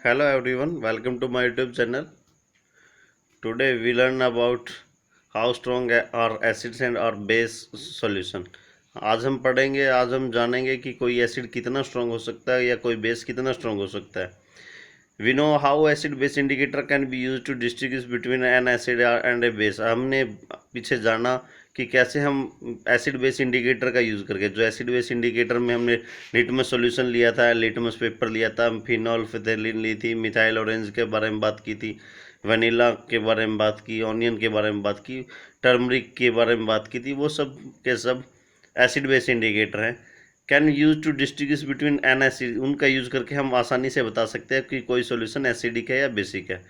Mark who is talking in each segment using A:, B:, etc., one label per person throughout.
A: Hello everyone, welcome to my YouTube channel. Today we learn about how strong are acids and or base solution. आज हम जानेंगे कि कोई acid कितना strong हो सकता है या कोई बेस कितना स्ट्रांग हो सकता है. We know how acid base indicator can be used to distinguish between an acid and a base. हमने पीछे जाना कि कैसे हम एसिड बेस इंडिकेटर का यूज़ करके, जो एसिड बेस इंडिकेटर में हमने लिटमस सॉल्यूशन लिया था, लिटमस पेपर लिया था, फिनॉल फिथैलिन ली थी, मिथाइल ऑरेंज के बारे में बात की थी, वनीला के बारे में बात की, ऑनियन के बारे में बात की, टर्मरिक के बारे में बात की थी. वो सब के सब एसिड बेस इंडिकेटर हैं. Can use to distinguish between an acid, उनका यूज करके हम आसानी से बता सकते हैं कि कोई सॉल्यूशन एसिडिक है या बेसिक है.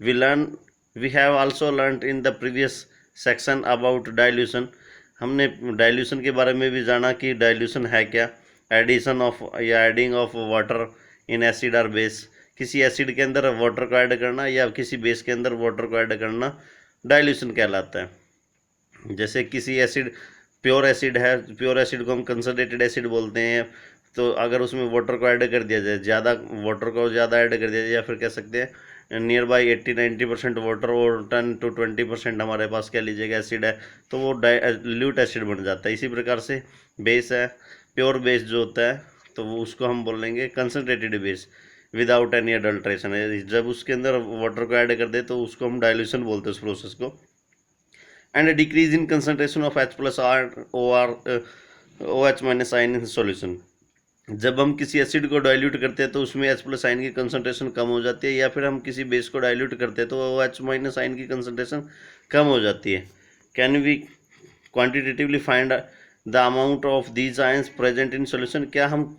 A: We have also learn in the previous section about dilution. हमने डाइल्यूशन के बारे में भी जाना कि डाइल्यूशन है क्या, एडिशन ऑफ या adding of water in acid और बेस. किसी एसिड के अंदर वाटर को ऐड करना या किसी बेस के अंदर वाटर को ऐड करना डाइल्यूशन कहलाता है. जैसे किसी एसिड प्योर एसिड है, प्योर एसिड को हम कंसनट्रेटेड एसिड बोलते हैं. तो अगर उसमें वाटर को ऐड कर दिया जाए, ज़्यादा वाटर को ज़्यादा ऐड कर दिया जाए, या फिर कह सकते हैं नियर बाई 80-90% वाटर और 10-20% हमारे पास कह लीजिएगा एसिड है, तो वो डाइल्यूट एसिड बन जाता है. इसी प्रकार से बेस है, प्योर बेस जो होता है तो वो उसको हम बोलेंगे concentrated base without any adulteration. जब उसके अंदर वाटर को ऐड कर दे तो उसको हम डाइल्यूशन बोलते हैं उस प्रोसेस को. And a decrease in concentration of H plus R OH minus ion in solution. जब हम किसी एसिड को डाइल्यूट करते हैं तो उसमें H प्लस आयन की कंसंट्रेशन कम हो जाती है, या फिर हम किसी बेस को डाइल्यूट करते हैं तो OH माइनस आयन की कंसंट्रेशन कम हो जाती है. Can we quantitatively find the amount of these ions present in solution. क्या हम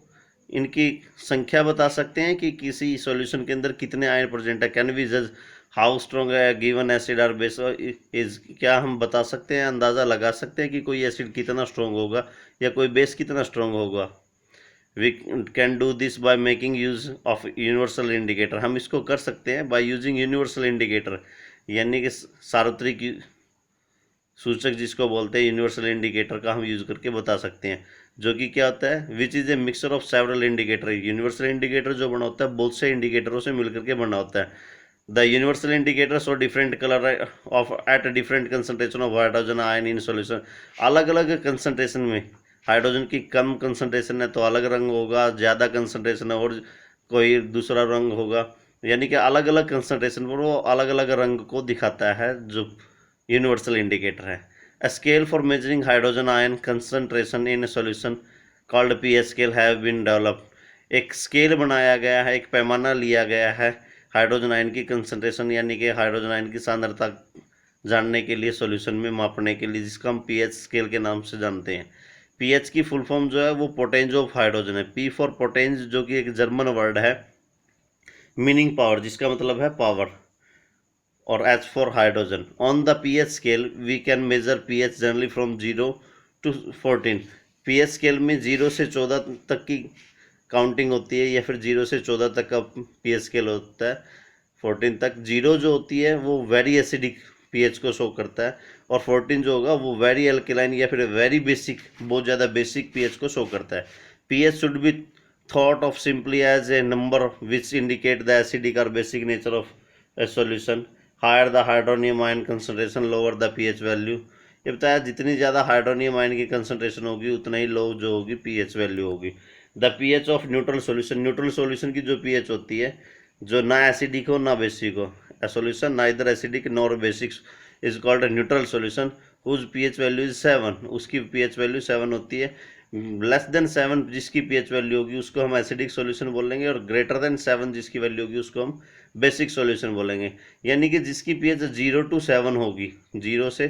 A: इनकी संख्या बता सकते हैं कि किसी सॉल्यूशन के अंदर कितने आयन प्रेजेंट है. कैन वी जज हाउ स्ट्रॉन्ग है गिवन एसिड और बेस इज. क्या हम बता सकते हैं, अंदाज़ा लगा सकते हैं कि कोई एसिड कितना स्ट्रॉन्ग होगा या कोई बेस कितना स्ट्रॉन्ग होगा. We can do this by making use of universal indicator. हम इसको कर सकते हैं बाय यूजिंग यूनिवर्सल इंडिकेटर, यानी कि सार्वत्रिक सूचक जिसको बोलते हैं, यूनिवर्सल इंडिकेटर का हम यूज़ करके बता सकते हैं. जो कि क्या होता है, which is a mixture of several indicator. Universal indicator जो बना होता है बहुत से इंडिकेटरों से मिलकर के बना होता है. The universal indicator show different colour of at different concentration of hydrogen ion in solution. अलग अलग कंसंट्रेशन में हाइड्रोजन की कम कंसंट्रेशन है तो अलग रंग होगा, ज़्यादा कंसंट्रेशन है और कोई दूसरा रंग होगा. यानी कि अलग अलग कंसंट्रेशन पर वो अलग अलग रंग को दिखाता है जो यूनिवर्सल इंडिकेटर है. A scale for measuring hydrogen ion concentration in a solution called pH scale have been developed. एक स्केल बनाया गया है, एक पैमाना लिया गया है हाइड्रोजन आयन की कंसंट्रेशन यानी कि हाइड्रोजन आयन की सांद्रता जानने के लिए, सॉल्यूशन में मापने के लिए, जिसका हम पीएच स्केल के नाम से जानते हैं. पीएच की फुल फॉर्म जो है वो पोटेंज ऑफ हाइड्रोजन है. पी फॉर पोटेंज जो कि एक जर्मन वर्ड है मीनिंग पावर, जिसका मतलब है पावर, और H for hydrogen. On the pH scale we can measure pH generally from 0 to 14. pH scale में 0 से 14 तक की काउंटिंग होती है, या फिर 0 से 14 तक का pH स्केल होता है. 14 तक 0 जो होती है वो वेरी एसिडिक pH को शो करता है, और 14 जो होगा वो वेरी अल्कलाइन या फिर वेरी बेसिक, बहुत ज़्यादा बेसिक pH को शो करता है. pH should be thought of simply as a number which indicate the acidic or basic nature of a solution. Higher the hydronium ion concentration lower the pH value. ये बताया जितनी ज़्यादा hydronium ion की concentration होगी उतना ही लो जो होगी pH value होगी. The pH of neutral solution. Neutral solution की जो पीएच होती है जो ना एसिडिक हो ना बेसिक हो, ए solution neither acidic nor basic is called neutral solution whose pH value is 7. उसकी पीएच वैल्यू 7 होती है. लेस देन 7 जिसकी पीएच वैल्यू होगी उसको हम एसिडिक सॉल्यूशन बोलेंगे, और ग्रेटर देन 7 जिसकी वैल्यू होगी उसको हम बेसिक सॉल्यूशन बोलेंगे. यानी कि जिसकी पीएच 0 to 7 होगी, 0 से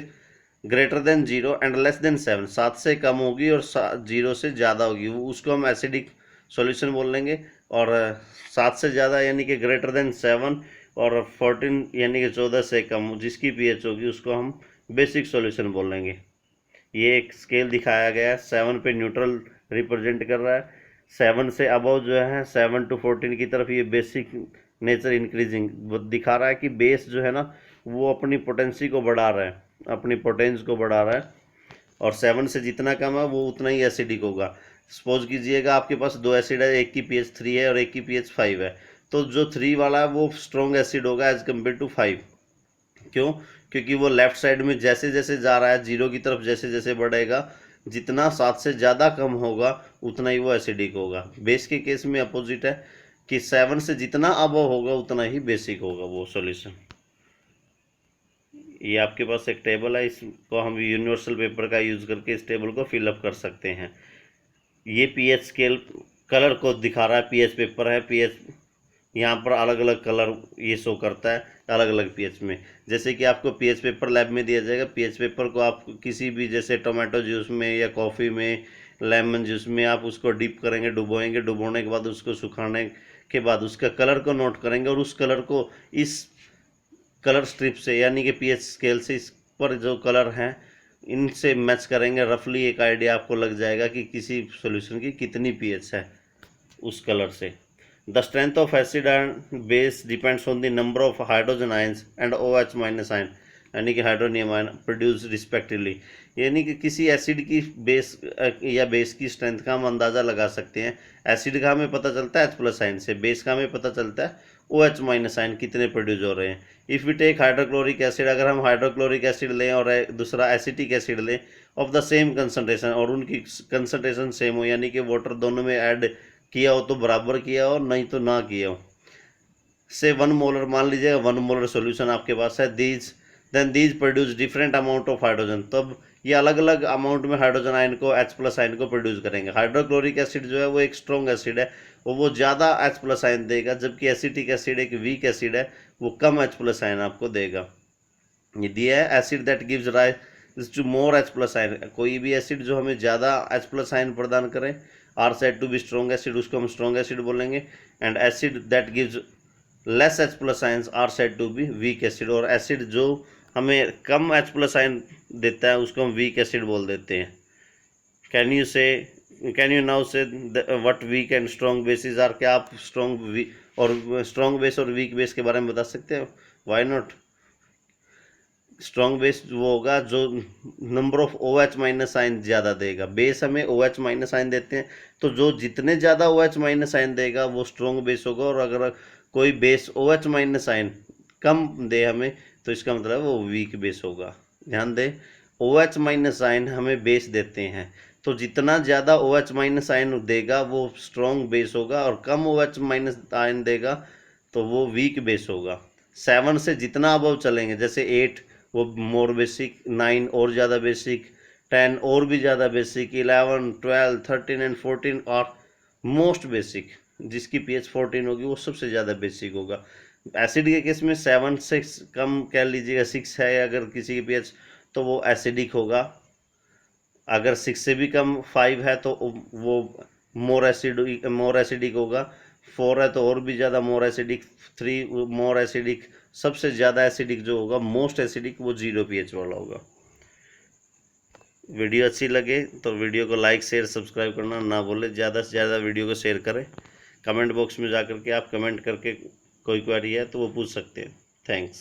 A: greater than 0 and less than 7, 7 से कम होगी और 0 से ज़्यादा होगी, वो उसको हम एसिडिक सॉल्यूशन बोलेंगे. और 7 से ज़्यादा यानी कि ग्रेटर देन 7, और 14 यानी कि 14 से कम जिसकी पीएच होगी उसको हम बेसिक सॉल्यूशन बोलेंगे. ये एक स्केल दिखाया गया है, 7 पे न्यूट्रल रिप्रेजेंट कर रहा है, 7 से अबव जो है 7 to 14 की तरफ ये बेसिक नेचर इंक्रीजिंग दिखा रहा है कि बेस जो है ना वो अपनी पोटेंसी को बढ़ा रहा है, अपनी पोटेंस को बढ़ा रहा है, और 7 से जितना कम है वो उतना ही एसिडिक होगा. सपोज कीजिएगा आपके पास दो एसिड है, एक की पीएच 3 है और एक की पीएच 5 है, तो जो 3 वाला है वो स्ट्रॉन्ग एसिड होगा एज कम्पेयर टू 5। क्यों? क्योंकि वो लेफ्ट साइड में जैसे जैसे जा रहा है, 0 की तरफ जैसे जैसे बढ़ेगा, जितना 7 से ज़्यादा कम होगा उतना ही वो एसिडिक होगा। बेस के केस में अपोजिट है कि 7 से जितना अबव होगा उतना ही बेसिक होगा वो सॉल्यूशन। ये आपके पास एक टेबल है, इसको हम यूनिवर्सल पेपर का यूज़ करके इस टेबल को फिलअप कर सकते हैं। ये पीएच स्केल कलर को दिखा रहा है, पीएच पेपर है, पीएच यहाँ पर अलग अलग कलर ये शो करता है अलग अलग पीएच में। जैसे कि आपको पीएच पेपर लैब में दिया जाएगा, पीएच पेपर को आप किसी भी जैसे टोमेटो जूस में या कॉफ़ी में, लेमन जूस में आप उसको डिप करेंगे, डुबोएंगे, डुबोने के बाद उसको सुखाने के बाद उसका कलर को नोट करेंगे और उस कलर को इस कलर स्ट्रिप से यानी कि पीएच स्केल से इस पर जो कलर हैं इनसे मैच करेंगे। रफली एक आइडिया आपको लग जाएगा कि किसी सॉल्यूशन की कितनी पीएच है उस कलर से। The strength of acid and base depends on the number of hydrogen ions and OH minus ion यानी कि हाइड्रोनियम आयन प्रोड्यूस रिस्पेक्टिवली। यानी कि किसी एसिड की बेस या बेस की स्ट्रेंथ का हम अंदाज़ा लगा सकते हैं। एसिड का हमें पता चलता है H+ आयन से, बेस का हमें पता चलता है OH माइनस आयन कितने प्रोड्यूस हो रहे हैं। If we take hydrochloric acid, अगर हम हाइड्रोक्लोरिक एसिड लें और दूसरा एसिटिक एसिड लें ऑफ द सेम कंसनट्रेशन और उनकी कंसनट्रेशन सेम हो यानी कि वाटर दोनों में ऐड किया हो तो बराबर किया हो, नहीं तो ना किया हो, से 1 मोलर मान लीजिएगा, 1 मोलर सॉल्यूशन आपके पास है, these produce different amount of hydrogen. तब ये अलग अलग अमाउंट में हाइड्रोजन आयन को H+ आयन को प्रोड्यूस करेंगे। हाइड्रोक्लोरिक एसिड जो है वो एक स्ट्रॉन्ग एसिड है, वो ज़्यादा H+ आयन देगा, जबकि एसिटिक एसिड एक वीक एसिड है, वो कम H+ आयन आपको देगा। ये दिया है acid that gives rise to more H+ ion. कोई भी एसिड जो हमें ज़्यादा H+ आयन प्रदान करें are said to be strong acid, उसको हम स्ट्रॉन्ग एसिड बोलेंगे। And acid that gives less H+ ions are said to be weak acid. और एसिड जो हमें कम H+ आयन देता है उसको हम वीक एसिड बोल देते हैं। Can you now say what weak and strong bases are? क्या आप स्ट्रॉन्ग बेस और वीक बेस के बारे में बता सकते हैं? Why not? स्ट्रॉन्ग बेस वो होगा जो number of OH minus ion ज़्यादा देगा। बेस हमें OH माइनस आयन देते हैं, तो जो जितने ज़्यादा OH माइनस आयन देगा वो स्ट्रॉन्ग बेस होगा। और अगर कोई बेस OH माइनस आयन कम दे हमें तो इसका मतलब वो वीक बेस होगा। ध्यान दें, OH माइनस आयन हमें बेस देते हैं, तो जितना ज़्यादा OH माइनस आयन देगा वो स्ट्रॉन्ग बेस होगा, और कम OH माइनस आयन देगा तो वो वीक बेस होगा। 7 से जितना अबव चलेंगे, जैसे 8 वो मोर बेसिक, 9 और ज़्यादा बेसिक, 10 और भी ज़्यादा बेसिक, 11, 12, 13 एंड 14 और मोस्ट बेसिक। जिसकी पीएच 14 होगी वो सबसे ज़्यादा बेसिक होगा। एसिड के केस में 7 से कम कह लीजिएगा, 6 है अगर किसी की पीएच तो वो एसिडिक होगा। अगर 6 से भी कम 5 है तो वो मोर एसिडिक होगा। 4 है तो और भी ज़्यादा मोर एसिडिक, 3 मोर एसिडिक, सबसे ज़्यादा एसिडिक जो होगा मोस्ट एसिडिक वो 0 pH वाला होगा। वीडियो अच्छी लगे तो वीडियो को लाइक शेयर सब्सक्राइब करना ना भूलें। ज़्यादा से ज़्यादा वीडियो को शेयर करें। कमेंट बॉक्स में जा कर के आप कमेंट करके कोई क्वेरी है तो वो पूछ सकते हैं। थैंक्स।